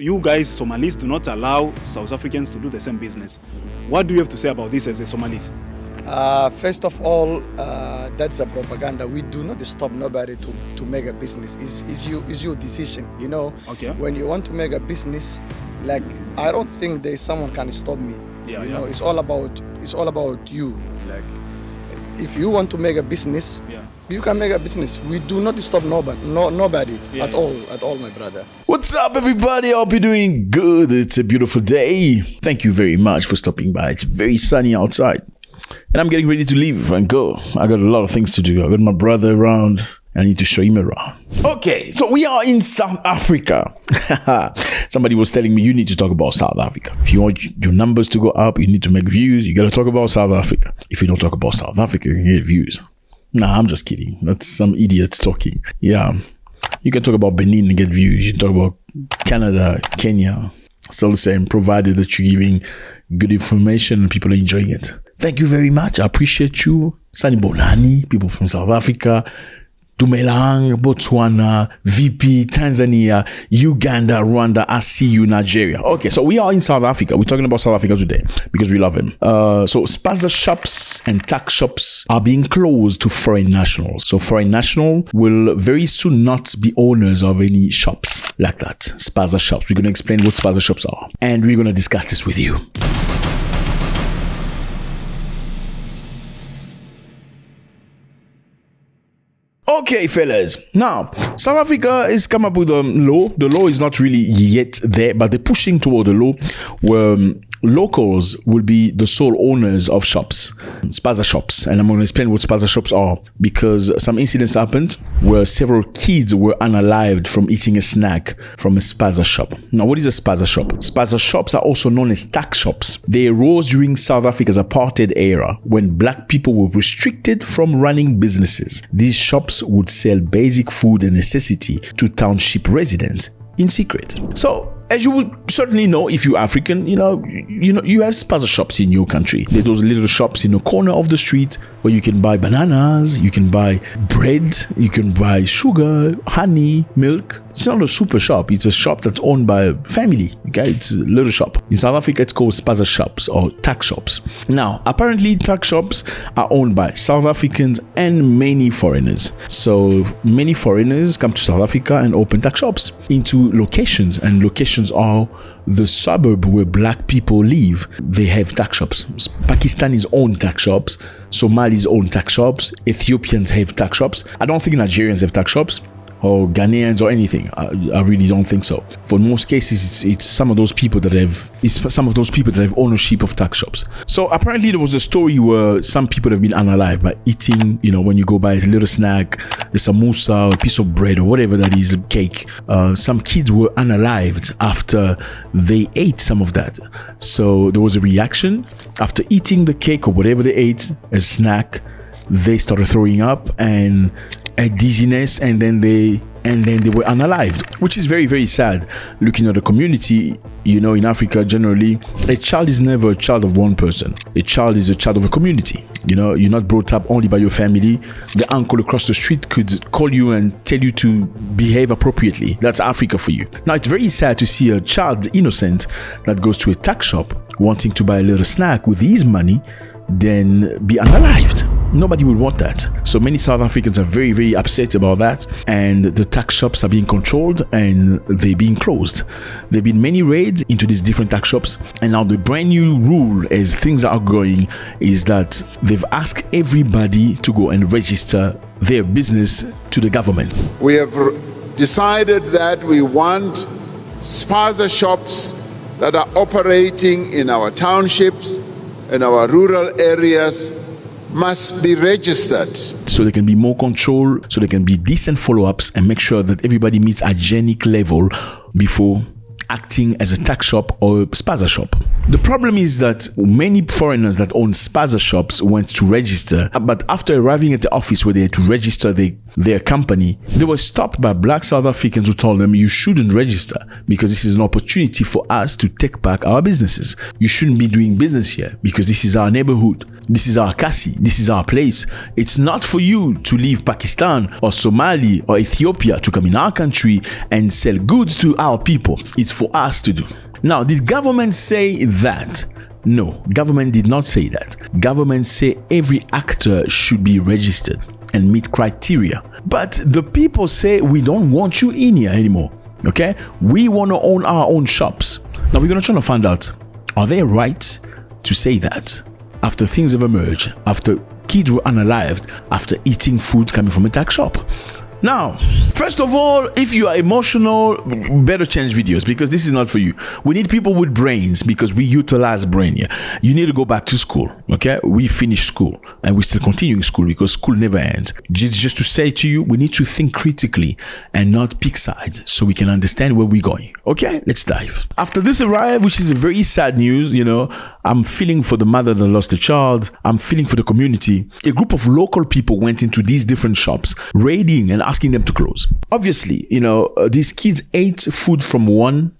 You guys, Somalis, do not allow South Africans to do the same business. What do you have to say about this as a Somalis? First of all, that's a propaganda. We do not stop nobody to make a business. It's your decision, you know. Okay. When you want to make a business, like I don't think there's someone can stop me. Yeah, you know, it's all about you. Like if you want to make a business, you can make a business. We do not stop nobody at all, my brother. What's up, everybody? I hope you're doing good. It's a beautiful day. Thank you very much for stopping by. It's very sunny outside. And I'm getting ready to leave and go. I got a lot of things to do. I got my brother around. I need to show him around. Okay, so we are in South Africa. Somebody was telling me you need to talk about South Africa. If you want your numbers to go up, you need to make views. You got to talk about South Africa. If you don't talk about South Africa, you can get views. Nah, I'm just kidding. That's some idiot talking. Yeah, you can talk about Benin and get views. You can talk about Canada, Kenya. Still the same, provided that you're giving good information and people are enjoying it. Thank you very much. I appreciate you. Sani Bonani, people from South Africa, Dumelang, Botswana, VP, Tanzania, Uganda, Rwanda, I see you, Nigeria. Okay, so we are in South Africa. We're talking about South Africa today because we love him. So Spaza shops and tax shops are being closed to foreign nationals. So foreign national will very soon not be owners of any shops like that. Spaza shops. We're going to explain what Spaza shops are. And we're going to discuss this with you. Okay, fellas. Now, South Africa has come up with a law. The law is not really yet there, but they're pushing toward the law where locals will be the sole owners of shops, Spaza shops. And I'm going to explain what Spaza shops are because some incidents happened where several kids were unalived from eating a snack from a Spaza shop. Now, what is a Spaza shop? Spaza shops are also known as tax shops. They arose during South Africa's apartheid era when black people were restricted from running businesses. These shops would sell basic food and necessity to township residents in secret. So, as you would certainly know, if you're African, you have Spaza shops in your country. They're those little shops in the corner of the street where you can buy bananas, you can buy bread, you can buy sugar, honey, milk. It's not a super shop. It's a shop that's owned by a family. Okay, it's a little shop. In South Africa, it's called Spaza shops or tax shops. Now, apparently, tax shops are owned by South Africans and many foreigners. So many foreigners come to South Africa and open tax shops into locations, and locations are the suburb where black people live. They have tax shops. Pakistanis own tax shops. Somalis own tax shops. Ethiopians have tax shops. I don't think Nigerians have tax shops or Ghanaians or anything. I really don't think so. For most cases, it's some of those people that have ownership of tax shops. So apparently there was a story where some people have been unalived by eating, when you go buy a little snack, a samosa, a piece of bread or whatever that is, a cake. Some kids were unalived after they ate some of that. So there was a reaction after eating the cake or whatever they ate as a snack. They started throwing up and had dizziness, and then they were unalived, which is very, very sad. Looking at the community, in Africa generally, a child is never a child of one person. A child is a child of a community. You're not brought up only by your family. The uncle across the street could call you and tell you to behave appropriately. That's Africa for you. Now, it's very sad to see a child innocent that goes to a tax shop wanting to buy a little snack with his money, then be unalived. Nobody would want that. So many South Africans are very, very upset about that, and the tax shops are being controlled and they're being closed. There have been many raids into these different tax shops, and now the brand new rule as things are going is that they've asked everybody to go and register their business to the government. We have decided that we want Spaza shops that are operating in our townships and our rural areas must be registered. So there can be more control, so there can be decent follow-ups and make sure that everybody meets a hygienic level before acting as a tax shop or a Spaza shop. The problem is that many foreigners that own Spaza shops went to register, but after arriving at the office where they had to register their company, they were stopped by black South Africans who told them, you shouldn't register because this is an opportunity for us to take back our businesses. You shouldn't be doing business here because this is our neighborhood. This is our kasi. This is our place. It's not for you to leave Pakistan or Somali or Ethiopia to come in our country and sell goods to our people. It's for us to do. Now, did government say that? No, government did not say that. Government say every actor should be registered and meet criteria. But the people say we don't want you in here anymore. Okay? We want to own our own shops. Now we're going to try to find out, are they right to say that? After things have emerged, after kids were unalived, after eating food coming from a tax shop. Now, first of all, if you are emotional, better change videos because this is not for you. We need people with brains because we utilize brain here. You need to go back to school, okay? We finished school and we're still continuing school because school never ends. Just to say to you, we need to think critically and not pick sides so we can understand where we're going. Okay, let's dive. After this arrival, which is a very sad news, I'm feeling for the mother that lost a child. I'm feeling for the community. A group of local people went into these different shops, raiding and asking them to close. Obviously, these kids ate food from one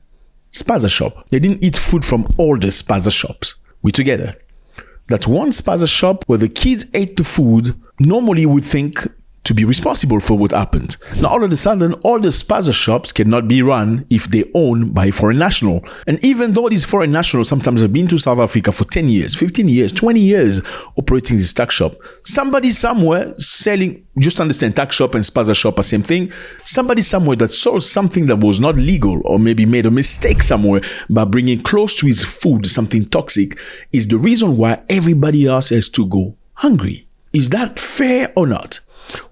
Spaza shop. They didn't eat food from all the Spaza shops. We together. That's one Spaza shop where the kids ate the food. Normally you would think to be responsible for what happened. Now all of a sudden, all the Spaza shops cannot be run if they're owned by a foreign national. And even though these foreign nationals sometimes have been to South Africa for 10 years, 15 years, 20 years operating this tax shop, somebody somewhere selling, just understand, tax shop and Spaza shop are same thing. Somebody somewhere that sold something that was not legal or maybe made a mistake somewhere by bringing close to his food something toxic is the reason why everybody else has to go hungry. Is that fair or not?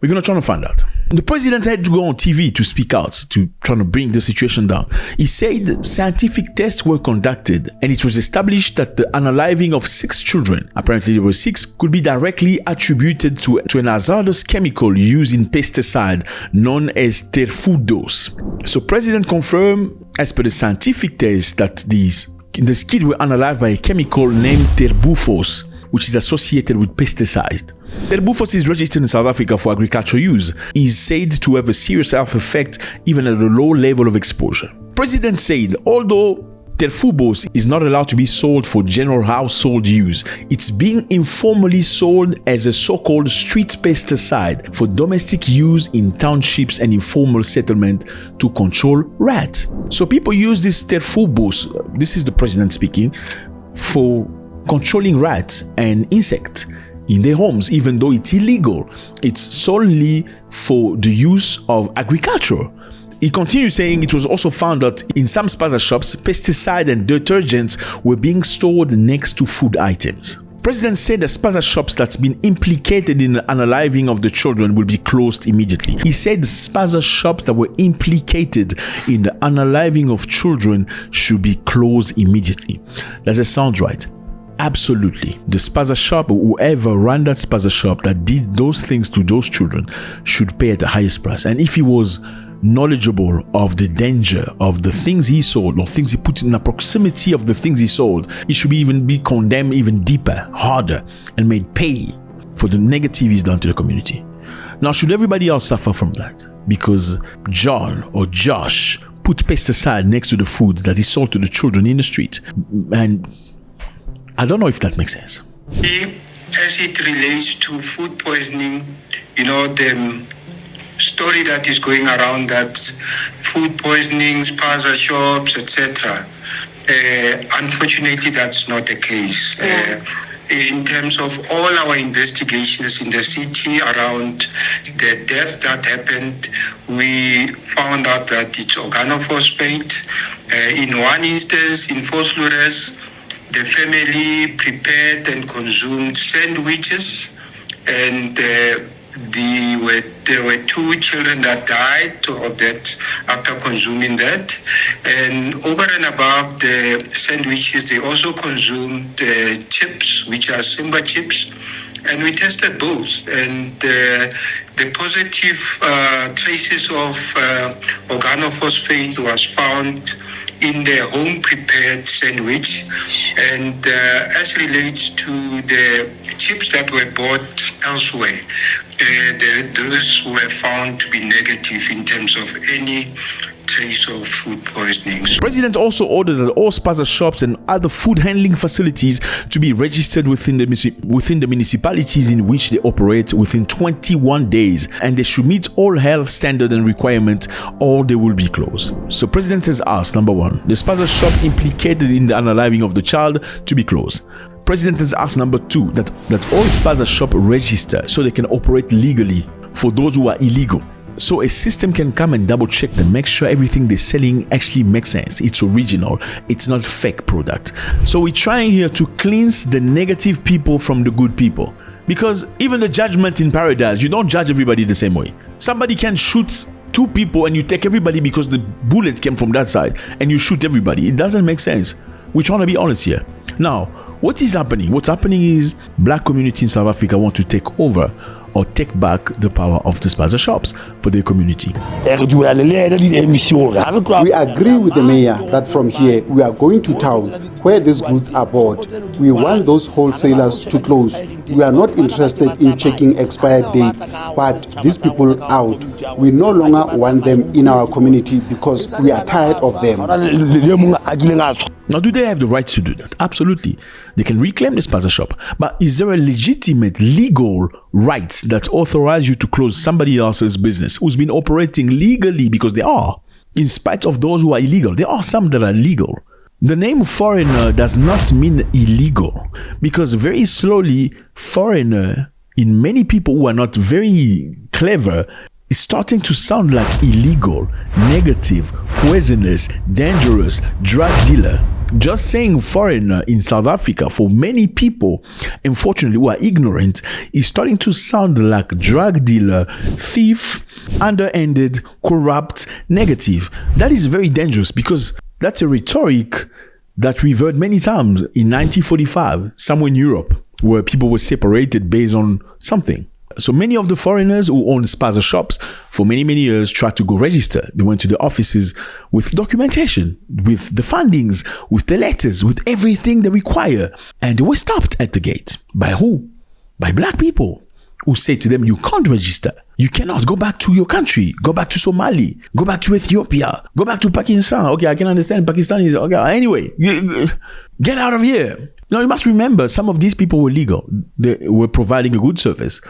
We're going to try to find out. The president had to go on TV to speak out, to try to bring the situation down. He said scientific tests were conducted and it was established that the unaliving of 6 children, apparently there were 6, could be directly attributed to an hazardous chemical used in pesticide known as terfudose. So president confirmed, as per the scientific test, that these kids were unalived by a chemical named terbufos, which is associated with pesticide. Terbufos is registered in South Africa for agricultural use. It is said to have a serious health effect even at a low level of exposure. President said, although terfubos is not allowed to be sold for general household use, it's being informally sold as a so-called street pesticide for domestic use in townships and informal settlement to control rats. So people use this terfubos, this is the president speaking, for controlling rats and insects in their homes, even though it's illegal. It's solely for the use of agriculture. He continues saying it was also found that in some Spaza shops, pesticide and detergents were being stored next to food items. President said that Spaza shops that's been implicated in the unaliving of the children will be closed immediately. He said the Spaza shops that were implicated in the unaliving of children should be closed immediately. Does it sound right? Absolutely. The Spaza shop, or whoever ran that Spaza shop that did those things to those children, should pay at the highest price. And if he was knowledgeable of the danger of the things he sold or things he put in the proximity of the things he sold, he should even be condemned even deeper, harder, and made pay for the negative he's done to the community. Now, should everybody else suffer from that? Because John or Josh put pesticide next to the food that he sold to the children in the street. And I don't know if that makes sense. As it relates to food poisoning, the story that is going around that food poisoning, Spaza shops, etc. Unfortunately, that's not the case. In terms of all our investigations in the city around the death that happened, we found out that it's organophosphate. In one instance, in Vosloorus, the family prepared and consumed sandwiches, and there were 2 children that died of that after consuming that. And over and above the sandwiches, they also consumed chips, which are Simba chips, and we tested both. And the positive traces of organophosphate was found in the home-prepared sandwich. And as relates to the chips that were bought elsewhere, those were found to be negative in terms of any trace of food poisoning. The president also ordered that all Spaza shops and other food handling facilities to be registered within the municipalities in which they operate within 21 days, and they should meet all health standards and requirements, or they will be closed. So president has asked, number one, the Spaza shop implicated in the unaliving of the child to be closed. President has asked, number two, that all Spaza shop register so they can operate legally for those who are illegal. So a system can come and double check them, make sure everything they're selling actually makes sense. It's original. It's not fake product. So we're trying here to cleanse the negative people from the good people. Because even the judgment in paradise, you don't judge everybody the same way. Somebody can shoot two people and you take everybody because the bullet came from that side and you shoot everybody. It doesn't make sense. We're trying to be honest here. Now, what is happening? What's happening is black community in South Africa want to take over or take back the power of the Spaza shops for their community. We agree with the mayor that from here we are going to town where these goods are bought. We want those wholesalers to close. We are not interested in checking expired dates, but these people out. We no longer want them in our community because we are tired of them. Now, do they have the rights to do that? Absolutely. They can reclaim the Spaza shop. But is there a legitimate legal right that authorize you to close somebody else's business who's been operating legally? Because they are, in spite of those who are illegal. There are some that are legal. The name foreigner does not mean illegal, because very slowly, foreigner, in many people who are not very clever, is starting to sound like illegal, negative, poisonous, dangerous, drug dealer. Just saying foreigner in South Africa, for many people, unfortunately, who are ignorant, is starting to sound like drug dealer, thief, underhanded, corrupt, negative. That is very dangerous, because that's a rhetoric that we've heard many times in 1945, somewhere in Europe, where people were separated based on something. So many of the foreigners who own Spaza shops for many, many years tried to go register. They went to the offices with documentation, with the fundings, with the letters, with everything they require. And they were stopped at the gate. By who? By black people who say to them, you can't register. You cannot go back to your country. Go back to Somali. Go back to Ethiopia. Go back to Pakistan. Okay, I can understand Pakistanis. Okay, anyway, get out of here. Now, you must remember, some of these people were legal. They were providing a good service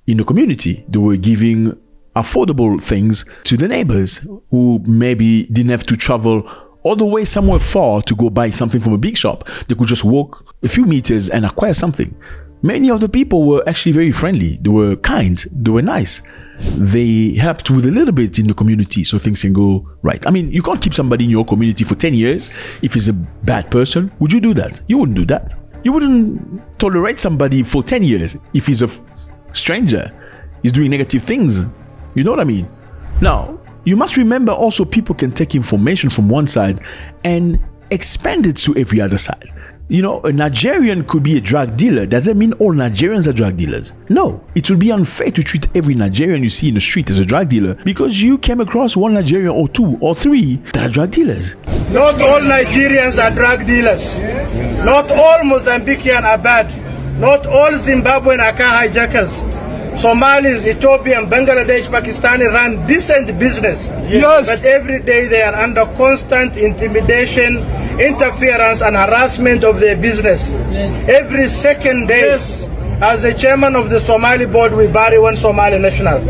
in the community. They were giving affordable things to the neighbors who maybe didn't have to travel all the way somewhere far to go buy something from a big shop. They could just walk a few meters and acquire something. Many of the people were actually very friendly. They were kind. They were nice. They helped with a little bit in the community so things can go right. I mean, you can't keep somebody in your community for 10 years if he's a bad person. Would you do that? You wouldn't do that. You wouldn't tolerate somebody for 10 years if he's a stranger, he's doing negative things. You know what I mean? Now, you must remember also, people can take information from one side and expand it to every other side. You know, a Nigerian could be a drug dealer. Does that mean all Nigerians are drug dealers? No. It would be unfair to treat every Nigerian you see in the street as a drug dealer because you came across one Nigerian or two or three that are drug dealers. Not all Nigerians are drug dealers. Not all Mozambican are bad. Not all Zimbabwean are car hijackers. Somalis, Ethiopian, Bangladesh, Pakistani run decent business. Yes. But every day they are under constant intimidation, interference and harassment of their business. Yes. Every second day, yes, as the chairman of the Somali board, we bury one Somali national.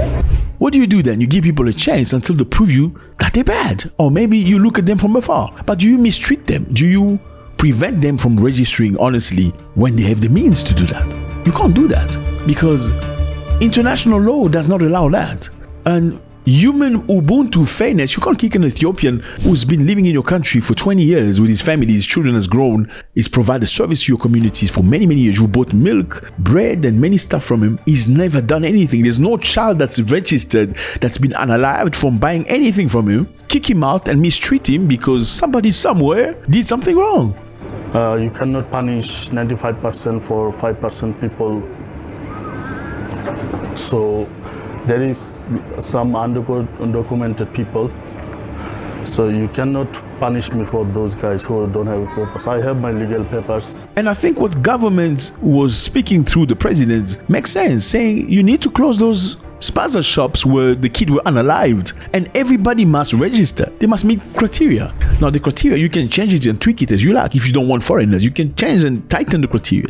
What do you do then? You give people a chance until they prove you that they're bad. Or maybe you look at them from afar. But do you mistreat them? Do you prevent them from registering honestly when they have the means to do that? You can't do that because international law does not allow that. And human Ubuntu fairness. You can't kick an Ethiopian who's been living in your country for 20 years with his family, his children has grown, he's provided service to your communities for many, many years. You bought milk, bread, and many stuff from him. He's never done anything. There's no child that's registered that's been unalived from buying anything from him. Kick him out and mistreat him because somebody somewhere did something wrong. You cannot punish 95% for 5% people. So there is some undocumented people. So you cannot punish me for those guys who don't have papers. I have my legal papers. And I think what government was speaking through the president makes sense, saying you need to close those Spaza shops where the kids were unalived, and everybody must register. They must meet criteria. Now the criteria, you can change it and tweak it as you like. If you don't want foreigners, you can change and tighten the criteria.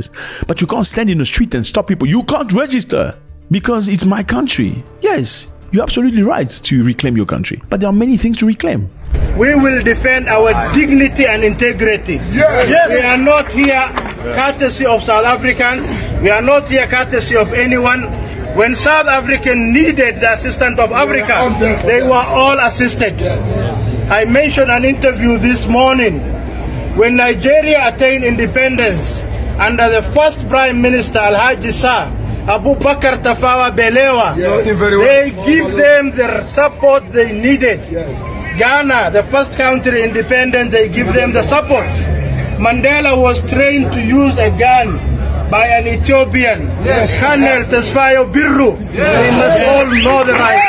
But you can't stand in the street and stop people. You can't register because it's my country. Yes, you're absolutely right to reclaim your country, but there are many things to reclaim. We will defend our dignity and integrity. Yes. We are not here courtesy of South Africans. We are not here courtesy of anyone. When South Africa needed the assistance of Africa, they were all assisted. I mentioned an interview this morning. When Nigeria attained independence under the first Prime Minister Alhaji Sir Abu Bakar Tafawa Balewa, they give them the support they needed. Ghana, the first country independent, they give them the support. Mandela was trained to use a gun by an Ethiopian, Colonel Tesfaye Birru. We must all know the right.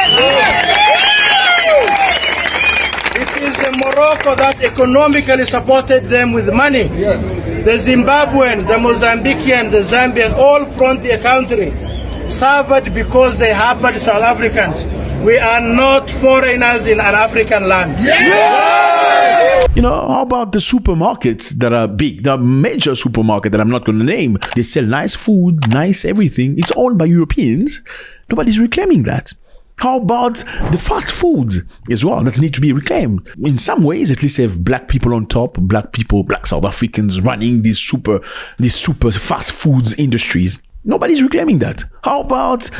It is the Morocco that economically supported them with money. The Zimbabwean, the Mozambican, the Zambian, all frontier countries suffered because they harbored South Africans. We are not foreigners in an African land. You know, how about the supermarkets that are big? The major supermarket that I'm not going to name. They sell nice food, nice everything. It's owned by Europeans. Nobody's reclaiming that. How about the fast foods as well that need to be reclaimed? In some ways, at least have black people on top, black South Africans running these super fast foods industries. Nobody's reclaiming that. How about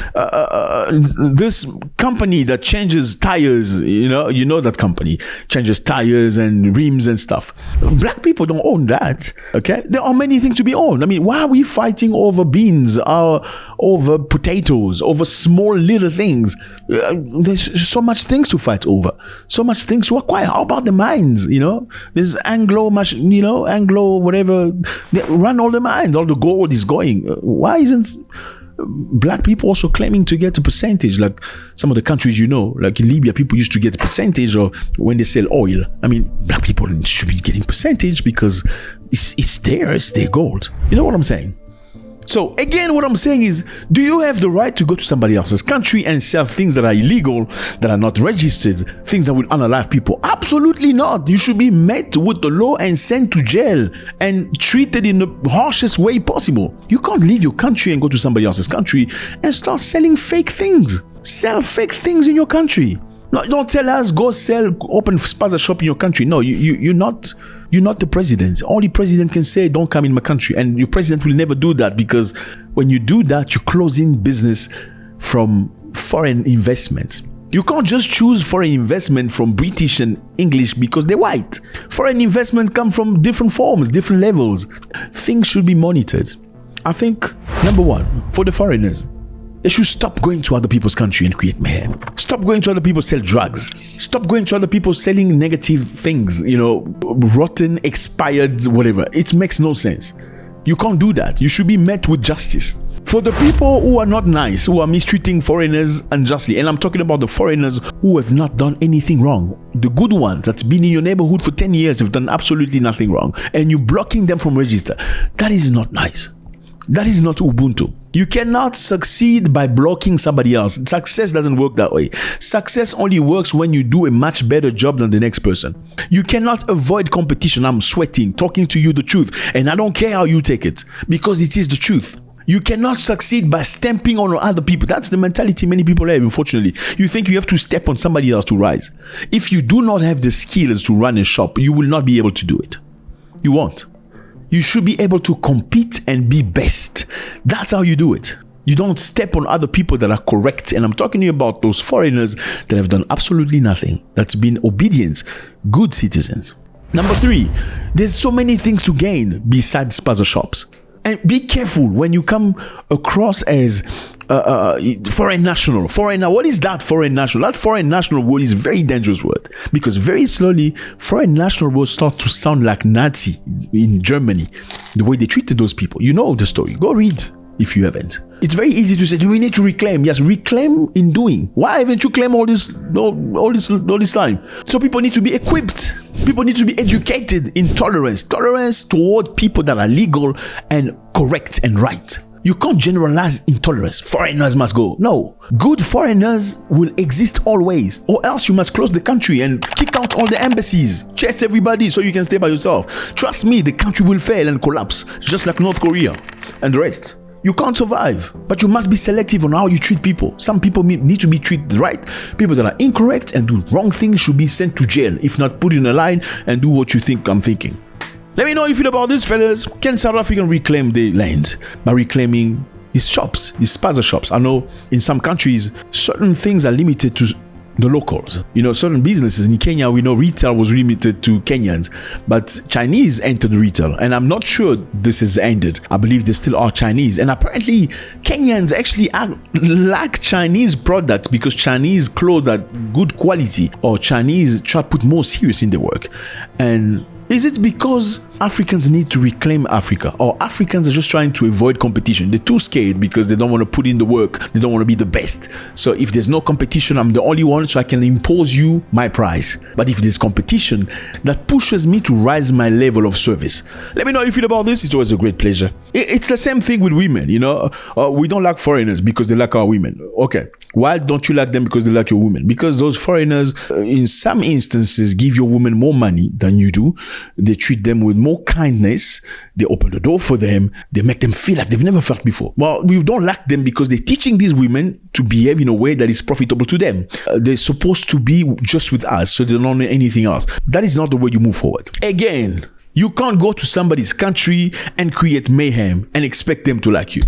this company that changes tires? You know that company changes tires and rims and stuff. Black people don't own that. Okay, there are many things to be owned. I mean, why are we fighting over beans, over potatoes, over small little things? There's so much things to fight over, so much things to acquire. How about the mines? There's Anglo whatever. They run all the mines. All the gold is going. Why isn't black people also claiming to get a percentage, like some of the countries, like in Libya, people used to get a percentage of when they sell oil. I mean, black people should be getting percentage because it's their gold. You know what I'm saying? So again, what I'm saying is, do you have the right to go to somebody else's country and sell things that are illegal, that are not registered, things that will unalive people? Absolutely not. You should be met with the law and sent to jail and treated in the harshest way possible. You can't leave your country and go to somebody else's country and start selling fake things. Sell fake things in your country. No, don't tell us go open Spaza shop in your country. No, you're not the president. Only president can say don't come in my country, and your president will never do that, because when you do that, you're closing business from foreign investments. You can't just choose foreign investment from British and English because they're white. Foreign investments come from different forms, different levels. Things should be monitored. I think, number one, for the foreigners, they should stop going to other people's country and create mayhem. Stop going to other people, sell drugs. Stop going to other people selling negative things, rotten, expired, whatever. It makes no sense. You can't do that. You should be met with justice. For the people who are not nice, who are mistreating foreigners unjustly, and I'm talking about the foreigners who have not done anything wrong, the good ones that's been in your neighborhood for 10 years have done absolutely nothing wrong, and you're blocking them from register. That is not nice. That is not Ubuntu. You cannot succeed by blocking somebody else. Success doesn't work that way. Success only works when you do a much better job than the next person. You cannot avoid competition. I'm sweating, talking to you the truth, and I don't care how you take it, because it is the truth. You cannot succeed by stamping on other people. That's the mentality many people have, unfortunately. You think you have to step on somebody else to rise. If you do not have the skills to run a shop, you will not be able to do it. You won't. You should be able to compete and be best. That's how you do it. You don't step on other people that are correct. And I'm talking to you about those foreigners that have done absolutely nothing. That's been obedient, good citizens. Number 3, there's so many things to gain besides Spaza shops. And be careful when you come across as foreign national. What is that foreign national? That foreign national word is a very dangerous word, because very slowly foreign national will start to sound like Nazi in Germany, the way they treated those people. You know the story. Go read if you haven't. It's very easy to say, do we need to reclaim? Yes, reclaim in doing. Why haven't you claimed all this time? So people need to be equipped. People need to be educated in tolerance. Tolerance toward people that are legal and correct and right. You can't generalize intolerance. Foreigners must go. No. Good foreigners will exist always, or else you must close the country and kick out all the embassies. Chase everybody so you can stay by yourself. Trust me, the country will fail and collapse, just like North Korea and the rest. You can't survive, but you must be selective on how you treat people. Some people need to be treated right. People that are incorrect and do wrong things should be sent to jail, if not put in a line and do what you think I'm thinking. Let me know how you feel about this, fellas. Can South Africa reclaim their land by reclaiming his shops, his Spaza shops? I know in some countries, certain things are limited to the locals. You know, certain businesses in Kenya, we know retail was limited to Kenyans, but Chinese entered retail, and I'm not sure this has ended. I believe there still are Chinese, and apparently Kenyans actually lack Chinese products because Chinese clothes are good quality, or Chinese try to put more serious in their work. And is it because Africans need to reclaim Africa, or Africans are just trying to avoid competition? They're too scared because they don't want to put in the work. They don't want to be the best. So if there's no competition, I'm the only one, so I can impose you my price. But if there's competition, that pushes me to rise my level of service. Let me know how you feel about this. It's always a great pleasure. It's the same thing with women, you know. We don't like foreigners because they like our women. Okay. Why don't you like them? Because they like your women. Because those foreigners, in some instances, give your women more money than you do. They treat them with more kindness. They open the door for them. They make them feel like they've never felt before. Well, we don't like them because they're teaching these women to behave in a way that is profitable to them. They're supposed to be just with us, so they don't know anything else. That is not the way you move forward. Again, you can't go to somebody's country and create mayhem and expect them to like you.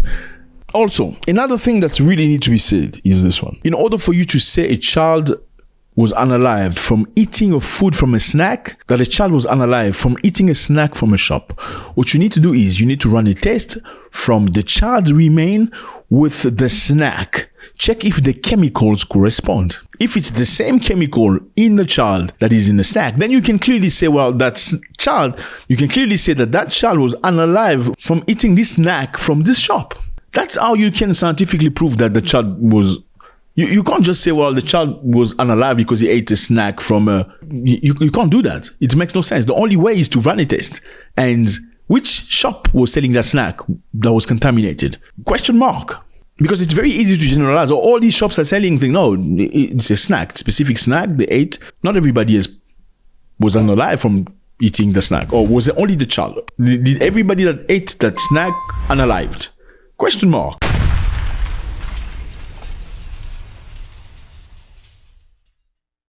Also, another thing that really needs to be said is this one. In order for you to say a child was unalived from eating a food from a snack, that a child was unalived from eating a snack from a shop, what you need to do is you need to run a test from the child's remain with the snack. Check if the chemicals correspond. If it's the same chemical in the child that is in the snack, then you can clearly say, well, that child was unalived from eating this snack from this shop. That's how you can scientifically prove that the child was... You can't just say, well, the child was unalive because he ate a snack from a... You can't do that. It makes no sense. The only way is to run a test. And which shop was selling that snack that was contaminated? Question mark. Because it's very easy to generalize. All these shops are selling things. No, it's a snack, specific snack they ate. Not everybody was unalive from eating the snack. Or was it only the child? Did everybody that ate that snack unalived? Question mark.